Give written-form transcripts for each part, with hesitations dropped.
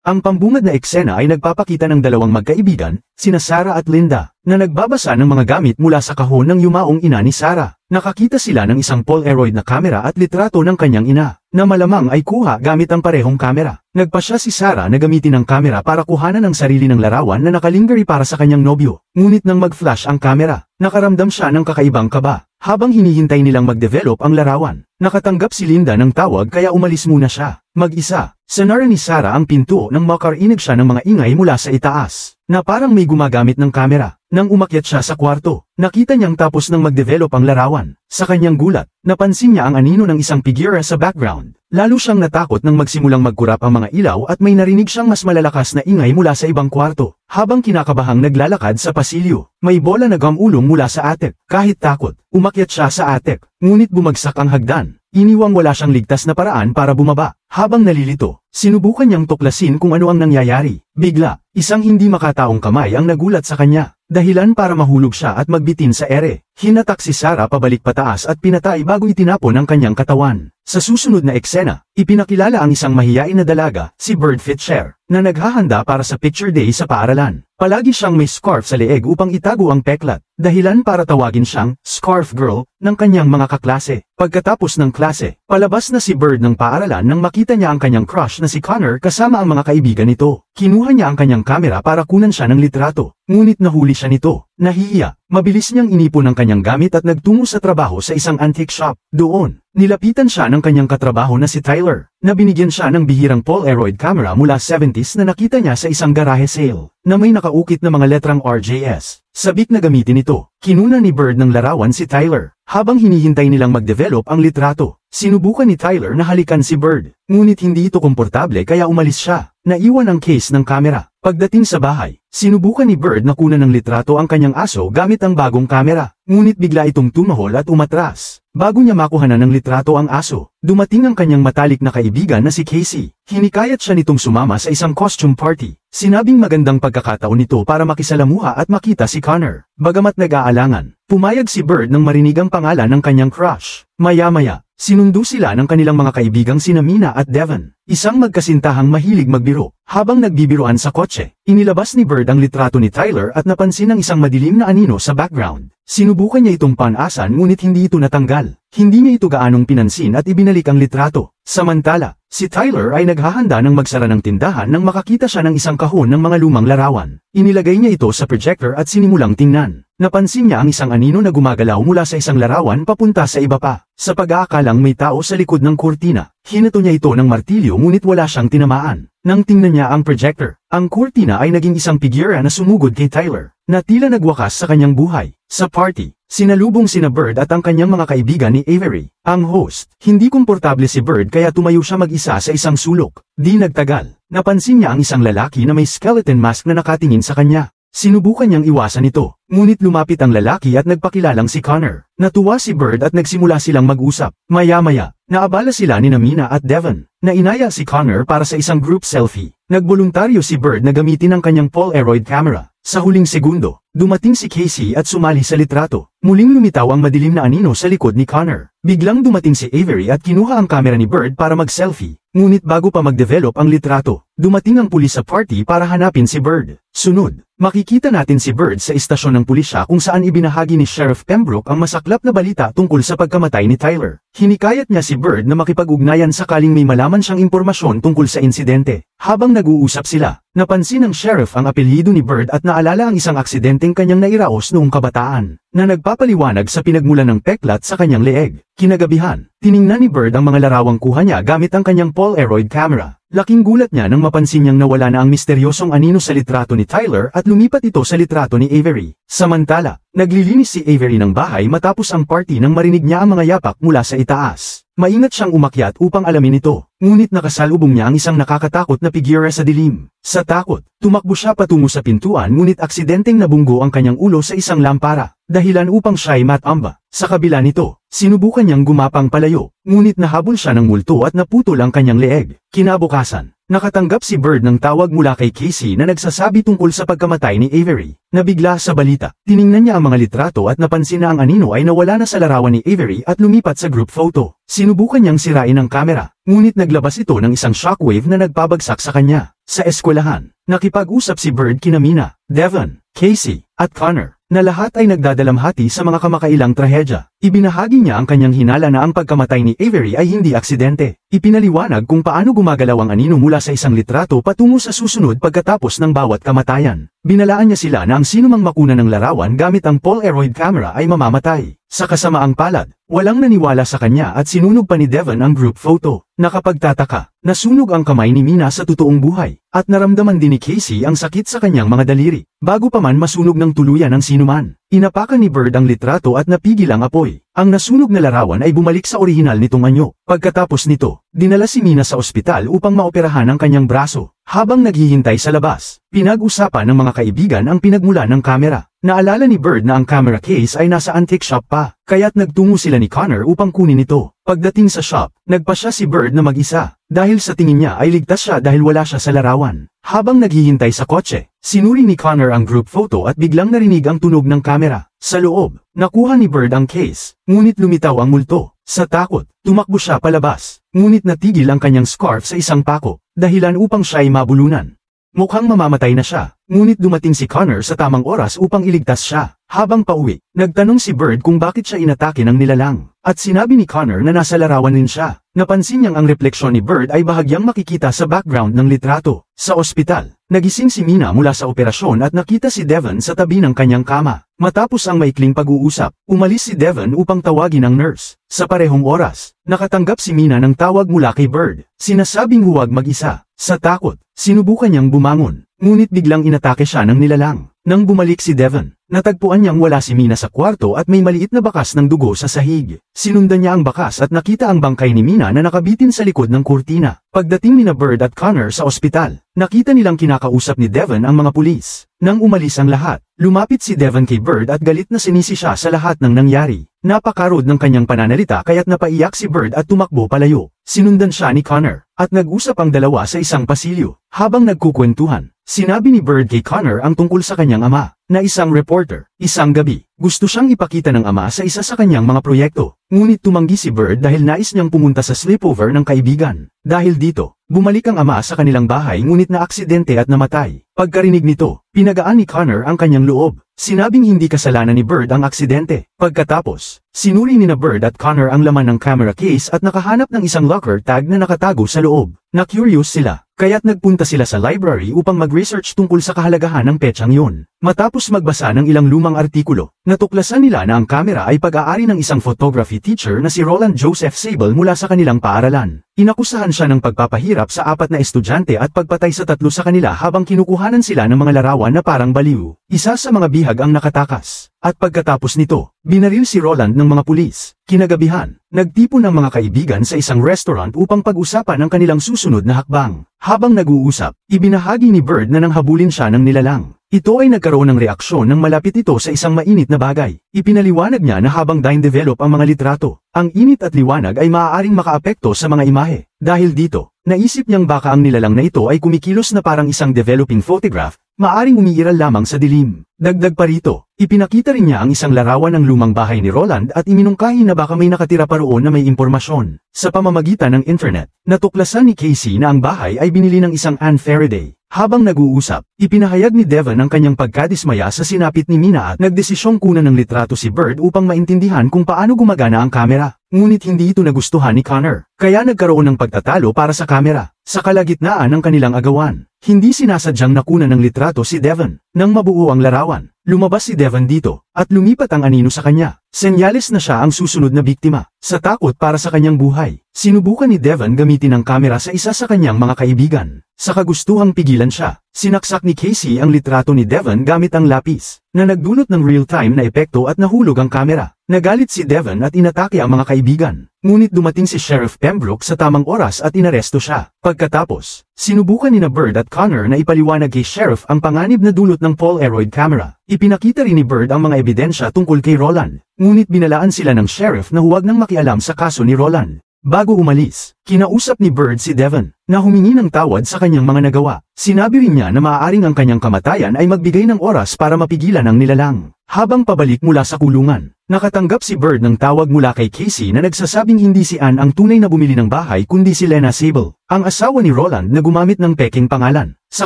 Ang pambungad na eksena ay nagpapakita ng dalawang magkaibigan, sina Sarah at Linda, na nagbabasa ng mga gamit mula sa kahon ng yumaong ina ni Sarah. Nakakita sila ng isang Polaroid na kamera at litrato ng kanyang ina, na malamang ay kuha gamit ang parehong kamera. Nagpasya si Sarah na gamitin ang kamera para kuhanan ang sarili ng larawan na nakalingari para sa kanyang nobyo. Ngunit nang mag-flash ang kamera, nakaramdam siya ng kakaibang kaba. Habang hinihintay nilang mag-develop ang larawan, nakatanggap si Linda ng tawag kaya umalis muna siya. Mag-isa, sinara ni Sarah ang pinto nang makarinig siya ng mga ingay mula sa itaas, na parang may gumagamit ng kamera. Nang umakyat siya sa kwarto, nakita niyang tapos nang mag-develop ang larawan. Sa kanyang gulat, napansin niya ang anino ng isang figura sa background. Lalo siyang natakot nang magsimulang magkurap ang mga ilaw at may narinig siyang mas malalakas na ingay mula sa ibang kwarto. Habang kinakabahang naglalakad sa pasilyo, may bola na gamulong mula sa attic. Kahit takot, umakyat siya sa attic, ngunit bumagsak ang hagdan. Iniwang wala siyang ligtas na paraan para bumaba. Habang nalilito, sinubukan niyang tuklasin kung ano ang nangyayari. Bigla, isang hindi makataong kamay ang nagulat sa kanya. Dahilan para mahulog siya at magbitin sa ere. Hinatak si Sarah pabalik pataas at pinatay bago itinapon ang kanyang katawan. Sa susunod na eksena, ipinakilala ang isang mahiyain na dalaga, si Bird Fisher, na naghahanda para sa picture day sa paaralan. Palagi siyang may scarf sa leeg upang itago ang peklat, dahilan para tawagin siyang Scarf Girl ng kanyang mga kaklase. Pagkatapos ng klase, palabas na si Bird ng paaralan nang makita niya ang kanyang crush na si Connor kasama ang mga kaibigan nito. Kinuha niya ang kanyang kamera para kunan siya ng litrato, ngunit nahuli siya nito. Nahihiya, mabilis niyang inipon ang kanyang gamit at nagtungo sa trabaho sa isang antique shop. Doon, nilapitan siya ng kanyang katrabaho na si Tyler, na binigyan siya ng bihirang Polaroid camera mula 70s na nakita niya sa isang garahe sale, na may nakaukit na mga letrang RJS. Sabik na gamitin ito, kinuna ni Bird ng larawan si Tyler. Habang hinihintay nilang mag-develop ang litrato, sinubukan ni Tyler na halikan si Bird, ngunit hindi ito komportable kaya umalis siya. Naiwan ang case ng kamera. Pagdating sa bahay, sinubukan ni Bird na kunan ng litrato ang kanyang aso gamit ang bagong kamera, ngunit bigla itong tumahol at umatras. Bago niya makuhanan ng litrato ang aso, dumating ang kanyang matalik na kaibigan na si Casey. Hinikayat siya nitong sumama sa isang costume party. Sinabing magandang pagkakataon nito para makisalamuha at makita si Connor. Bagamat nag-aalangan, pumayag si Bird nang marinig ang pangalan ng kanyang crush. Maya-maya, sinundo sila ng kanilang mga kaibigang sina Mina at Devon, isang magkasintahang mahilig magbiro. Habang nagbibiroan sa kotse, inilabas ni Bird ang litrato ni Tyler at napansin ang isang madilim na anino sa background. Sinubukan niya itong panasan ngunit hindi ito natanggal. Hindi niya ito gaanong pinansin at ibinalik ang litrato. Samantala, si Tyler ay naghahanda ng magsara ng tindahan nang makakita siya ng isang kahon ng mga lumang larawan. Inilagay niya ito sa projector at sinimulang tingnan. Napansin niya ang isang anino na gumagalaw mula sa isang larawan papunta sa iba pa. Sa pag-aakalang may tao sa likod ng kurtina, hinato niya ito ng martilyo ngunit wala siyang tinamaan. Nang tingnan niya ang projector, ang kurtina ay naging isang figura na sumugod kay Tyler, na tila nagwakas sa kanyang buhay. Sa party, sinalubong sina Bird at ang kanyang mga kaibigan ni Avery, ang host. Hindi komportable si Bird kaya tumayo siya mag-isa sa isang sulok. Di nagtagal, napansin niya ang isang lalaki na may skeleton mask na nakatingin sa kanya. Sinubukan niyang iwasan ito, ngunit lumapit ang lalaki at nagpakilalang si Connor. Natuwa si Bird at nagsimula silang mag-usap. Maya-maya, naabala sila ni Mina at Devon, na inaya si Connor para sa isang group selfie. Nagboluntaryo si Bird na gamitin ang kanyang Polaroid camera. Sa huling segundo, dumating si Casey at sumali sa litrato. Muling lumitaw ang madilim na anino sa likod ni Connor. Biglang dumating si Avery at kinuha ang kamera ni Bird para mag-selfie. Ngunit bago pa mag-develop ang litrato, dumating ang pulis sa party para hanapin si Bird. Sunod, makikita natin si Bird sa istasyon ng pulisya kung saan ibinahagi ni Sheriff Pembroke ang masaklap na balita tungkol sa pagkamatay ni Tyler. Hinikayat niya si Bird na makipag-ugnayan sakaling may malaman siyang impormasyon tungkol sa insidente. Habang nag-uusap sila, napansin ng sheriff ang apelyido ni Bird at naalala ang isang aksidenteng kanyang nairaos noong kabataan, na nagpapaliwanag sa pinagmulan ng peklat sa kanyang leeg. Kinagabihan, tiningnan ni Bird ang mga larawang kuha niya gamit ang kanyang Polaroid camera. Laking gulat niya nang mapansin niyang nawala na ang misteryosong anino sa litrato ni Tyler at lumipat ito sa litrato ni Avery. Samantala, naglilinis si Avery ng bahay matapos ang party nang marinig niya ang mga yapak mula sa itaas. Maingat siyang umakyat upang alamin ito, ngunit nakasalubong niya ang isang nakakatakot na figura sa dilim. Sa takot, tumakbo siya patungo sa pintuan ngunit aksidenteng nabunggo ang kanyang ulo sa isang lampara, dahilan upang siya'y matamba. Sa kabila nito, sinubukan niyang gumapang palayo, ngunit nahabol siya ng multo at naputol ang kanyang leeg. Kinabukasan, nakatanggap si Bird ng tawag mula kay Casey na nagsasabi tungkol sa pagkamatay ni Avery. Nabigla sa balita, tiningnan niya ang mga litrato at napansin na ang anino ay nawala na sa larawan ni Avery at lumipat sa group photo. Sinubukan niyang sirain ang kamera, ngunit naglabas ito ng isang shockwave na nagpabagsak sa kanya. Sa eskwelahan, nakipag-usap si Bird kina Mina, Devon, Casey, at Connor, na lahat ay nagdadalamhati sa mga kamakailang trahedya. Ibinahagi niya ang kanyang hinala na ang pagkamatay ni Avery ay hindi aksidente. Ipinaliwanag kung paano gumagalaw ang anino mula sa isang litrato patungo sa susunod pagkatapos ng bawat kamatayan. Binalaan niya sila na ang sinumang makuna ng larawan gamit ang Polaroid camera ay mamamatay. Sa kasamaang palad, walang naniwala sa kanya at sinunog pa ni Devon ang group photo. Nakapagtataka, nasunog ang kamay ni Mina sa totoong buhay, at naramdaman din ni Casey ang sakit sa kanyang mga daliri, bago pa man masunog ng tuluyan ang sinuman. Inapakan ni Bird ang litrato at napigil ang apoy. Ang nasunog na larawan ay bumalik sa orihinal nitong anyo. Pagkatapos nito, dinala si Mina sa ospital upang maoperahan ang kanyang braso. Habang naghihintay sa labas, pinag-usapan ng mga kaibigan ang pinagmula ng kamera. Naalala ni Bird na ang camera case ay nasa antique shop pa, kaya't nagtungo sila ni Connor upang kunin ito. Pagdating sa shop, nagpa siya si Bird na mag-isa, dahil sa tingin niya ay ligtas siya dahil wala siya sa larawan. Habang naghihintay sa kotse, sinuri ni Connor ang group photo at biglang narinig ang tunog ng kamera. Sa loob, nakuha ni Bird ang case, ngunit lumitaw ang multo. Sa takot, tumakbo siya palabas, ngunit natigil ang kanyang scarf sa isang pako, dahilan upang siya ay mabulunan. Mukhang mamamatay na siya, ngunit dumating si Connor sa tamang oras upang iligtas siya. Habang pauwi, nagtanong si Bird kung bakit siya inatake ng nilalang, at sinabi ni Connor na nasa larawan din siya. Napansin niyang ang refleksyon ni Bird ay bahagyang makikita sa background ng litrato. Sa ospital, nagising si Mina mula sa operasyon at nakita si Devon sa tabi ng kanyang kama. Matapos ang maikling pag-uusap, umalis si Devon upang tawagin ang nurse. Sa parehong oras, nakatanggap si Mina ng tawag mula kay Bird. Sinasabing huwag mag-isa. Sa takot, sinubukan niyang bumangon, ngunit biglang inatake siya ng nilalang. Nang bumalik si Devon, natagpuan niyang wala si Mina sa kwarto at may maliit na bakas ng dugo sa sahig. Sinundan niya ang bakas at nakita ang bangkay ni Mina na nakabitin sa likod ng kurtina. Pagdating ni Bird at Connor sa ospital, nakita nilang kinakausap ni Devon ang mga pulis. Nang umalis ang lahat, lumapit si Devon kay Bird at galit na sinisi siya sa lahat ng nangyari. Napakarod ng kanyang pananalita kaya't napaiyak si Bird at tumakbo palayo. Sinundan siya ni Connor, at nag-usap ang dalawa sa isang pasilyo. Habang nagkukwentuhan, sinabi ni Bird kay Connor ang tungkol sa kanyang ama, na isang reporter. Isang gabi, gusto siyang ipakita ng ama sa isa sa kanyang mga proyekto. Ngunit tumanggi si Bird dahil nais niyang pumunta sa sleepover ng kaibigan. Dahil dito, bumalik ang ama sa kanilang bahay ngunit na-aksidente at namatay. Pagkarinig nito, pinagaan ni Connor ang kanyang loob. Sinabing hindi kasalanan ni Bird ang aksidente. Pagkatapos, sinuri ni Bird at Connor ang laman ng camera case at nakahanap ng isang locker tag na nakatago sa loob. Na-curious sila, kaya't nagpunta sila sa library upang mag-research tungkol sa kahalagahan ng petsang yun. Matapos magbasa ng ilang lumang artikulo, natuklasan nila na ang kamera ay pag-aari ng isang photography teacher na si Roland Joseph Sable mula sa kanilang paaralan. Inakusahan siya ng pagpapahirap sa 4 na estudyante at pagpatay sa 3 sa kanila habang kinukuhanan sila ng mga larawan na parang baliw. Isa sa mga bihag ang nakatakas. At pagkatapos nito, binaril si Roland ng mga pulis. Kinagabihan, nagtipon ng mga kaibigan sa isang restaurant upang pag-usapan ang kanilang susunod na hakbang. Habang nag-uusap, ibinahagi ni Bird na nang habulin siya ng nilalang. Ito ay nagkaroon ng reaksyon nang malapit ito sa isang mainit na bagay. Ipinaliwanag niya na habang develop ang mga litrato, ang init at liwanag ay maaaring makaapekto sa mga imahe. Dahil dito, naisip niyang baka ang nilalang na ito ay kumikilos na parang isang developing photograph, maaring umiiral lamang sa dilim. Dagdag pa rito, ipinakita rin niya ang isang larawan ng lumang bahay ni Roland at iminungkahi na baka may nakatira pa roon na may impormasyon. Sa pamamagitan ng internet, natuklasan ni Casey na ang bahay ay binili ng isang Anne Faraday. Habang nag-uusap, ipinahayag ni Devon ang kanyang pagkadismaya sa sinapit ni Mina at nagdesisyong kunan ng litrato si Bird upang maintindihan kung paano gumagana ang kamera. Ngunit hindi ito nagustuhan ni Connor, kaya nagkaroon ng pagtatalo para sa kamera. Sa kalagitnaan ng kanilang agawan, hindi sinasadyang nakunan ng litrato si Devon. Nang mabuo ang larawan, lumabas si Devon dito, at lumipat ang anino sa kanya. Senyales na siya ang susunod na biktima. Sa takot para sa kanyang buhay, sinubukan ni Devon gamitin ang kamera sa isa sa kanyang mga kaibigan. Sa kagustuhang pigilan siya, sinaksak ni Casey ang litrato ni Devon gamit ang lapis, na nagdulot ng real-time na epekto at nahulog ang kamera. Nagalit si Devon at inatake ang mga kaibigan. Ngunit dumating si Sheriff Pembroke sa tamang oras at inaresto siya. Pagkatapos, sinubukan ni Bird at Connor na ipaliwanag kay Sheriff ang panganib na dulot ng Polaroid camera. Ipinakita rin ni Bird ang mga ebidensya tungkol kay Roland. Ngunit binalaan sila ng Sheriff na huwag nang makialam sa kaso ni Roland. Bago umalis, kinausap ni Bird si Devon, na humingi ng tawad sa kanyang mga nagawa. Sinabi rin niya na maaaring ang kanyang kamatayan ay magbigay ng oras para mapigilan ang nilalang. Habang pabalik mula sa kulungan, nakatanggap si Bird ng tawag mula kay Casey na nagsasabing hindi si Ann ang tunay na bumili ng bahay kundi si Lena Sable, ang asawa ni Roland na gumamit ng peking pangalan. Sa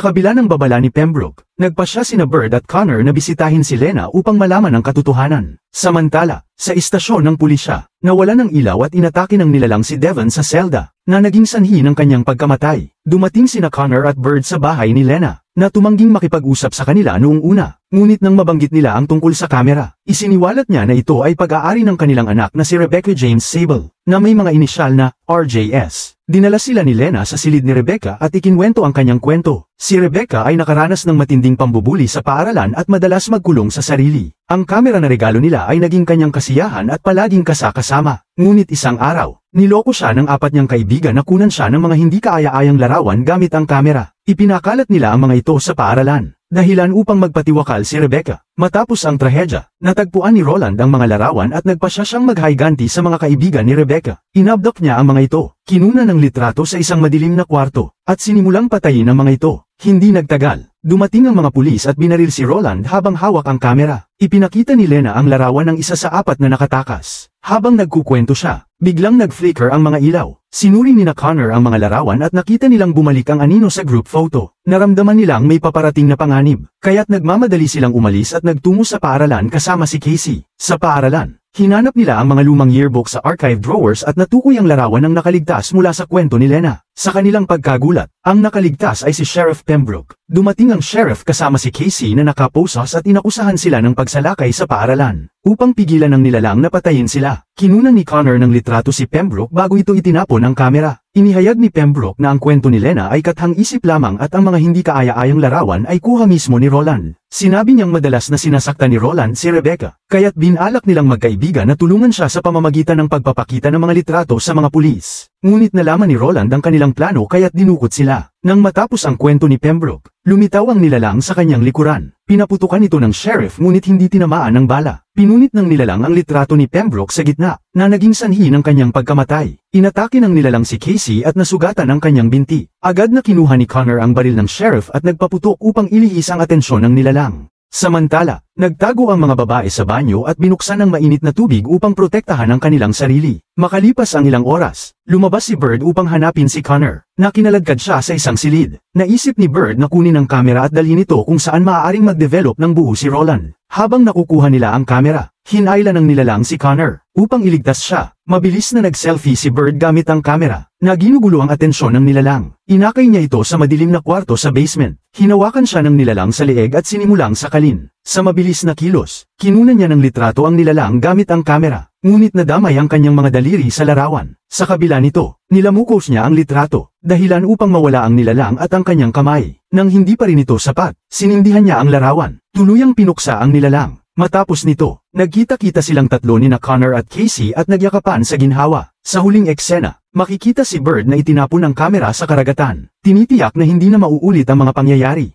kabila ng babala ni Pembroke, nagpasya sina Bird at Connor na bisitahin si Lena upang malaman ang katotohanan. Samantala, sa istasyon ng pulisya, nawala ng ilaw at inatake ng nilalang si Devon sa selda, na naging sanhi ng kanyang pagkamatay. Dumating sina Connor at Bird sa bahay ni Lena, na tumangging makipag-usap sa kanila noong una. Ngunit nang mabanggit nila ang tungkol sa kamera, isiniwalat niya na ito ay pag-aari ng kanilang anak na si Rebecca James Sable, na may mga inisyal na RJS. Dinala sila ni Lena sa silid ni Rebecca at ikinwento ang kanyang kwento. Si Rebecca ay nakaranas ng matinding pambubuli sa paaralan at madalas magkulong sa sarili. Ang kamera na regalo nila ay naging kanyang kasiyahan at palaging kasama. Ngunit isang araw, niloko siya ng 4 niyang kaibigan na kunan siya ng mga hindi kaaya-ayang larawan gamit ang kamera. Ipinakalat nila ang mga ito sa paaralan, dahilan upang magpatiwakal si Rebecca. Matapos ang trahedya, natagpuan ni Roland ang mga larawan at nagpasya siyang maghayganti sa mga kaibigan ni Rebecca. Inabdok niya ang mga ito, kinuna ng litrato sa isang madilim na kwarto, at sinimulang patayin ang mga ito. Hindi nagtagal, dumating ang mga pulis at binaril si Roland habang hawak ang kamera. Ipinakita ni Lena ang larawan ng isa sa 4 na nakatakas. Habang nagkukwento siya, biglang nag-flicker ang mga ilaw. Sinuri ni Connor ang mga larawan at nakita nilang bumalik ang anino sa group photo. Naramdaman nilang may paparating na panganib, kaya't nagmamadali silang umalis at nagtungo sa paaralan kasama si Casey. Sa paaralan, hinanap nila ang mga lumang yearbook sa archive drawers at natukoy ang larawan ng nakaligtas mula sa kwento ni Lena. Sa kanilang pagkagulat, ang nakaligtas ay si Sheriff Pembroke. Dumating ang sheriff kasama si Casey na nakaposas at inakusahan sila ng pagsalakay sa paaralan. Upang pigilan ng nilalang na patayin sila, kinunan ni Connor ng litrato si Pembroke bago ito itinapon ang kamera. Inihayag ni Pembroke na ang kwento ni Lena ay kathang-isip lamang at ang mga hindi kaaya-ayang larawan ay kuha mismo ni Roland. Sinabi niyang madalas na sinasaktan ni Roland si Rebecca, kaya't binalak nilang magkaibigan na tulungan siya sa pamamagitan ng pagpapakita ng mga litrato sa mga pulis. Ngunit nalaman ni Roland ang kanilang plano kaya't dinukot sila. Nang matapos ang kwento ni Pembroke, lumitaw ang nilalang sa kanyang likuran. Pinaputukan ito ng sheriff ngunit hindi tinamaan ng bala. Pinunit ng nilalang ang litrato ni Pembroke sa gitna, na naging sanhi ng kanyang pagkamatay. Inatake ng nilalang si Casey at nasugatan ang kanyang binti. Agad na kinuha ni Connor ang baril ng sheriff at nagpaputok upang ilihis ang atensyon ng nilalang. Samantala, nagtago ang mga babae sa banyo at binuksan ang mainit na tubig upang protektahan ang kanilang sarili. Makalipas ang ilang oras, lumabas si Bird upang hanapin si Connor, na kinaladkad siya sa isang silid. Naisip ni Bird na kunin ang kamera at dalhin ito kung saan maaaring mag-develop ng buo si Roland. Habang nakukuha nila ang kamera, hinayla ng nilalang si Connor. Upang iligtas siya, mabilis na nag-selfie si Bird gamit ang kamera, na ginugulo ang atensyon ng nilalang. Inakay niya ito sa madilim na kwarto sa basement. Hinawakan siya ng nilalang sa leeg at sinimulang sakalin. Sa mabilis na kilos, kinunan niya ng litrato ang nilalang gamit ang kamera. Ngunit nadamay ang kanyang mga daliri sa larawan. Sa kabila nito, nilamukos niya ang litrato, dahilan upang mawala ang nilalang at ang kanyang kamay. Nang hindi pa rin ito sapat, sinindihan niya ang larawan. Tuluyang pinuksa ang nilalang. Matapos nito, nagkita-kita silang tatlo ni Connor at Casey at nagyakapan sa ginhawa. Sa huling eksena, makikita si Bird na itinapon ang kamera sa karagatan. Tinitiyak na hindi na mauulit ang mga pangyayari.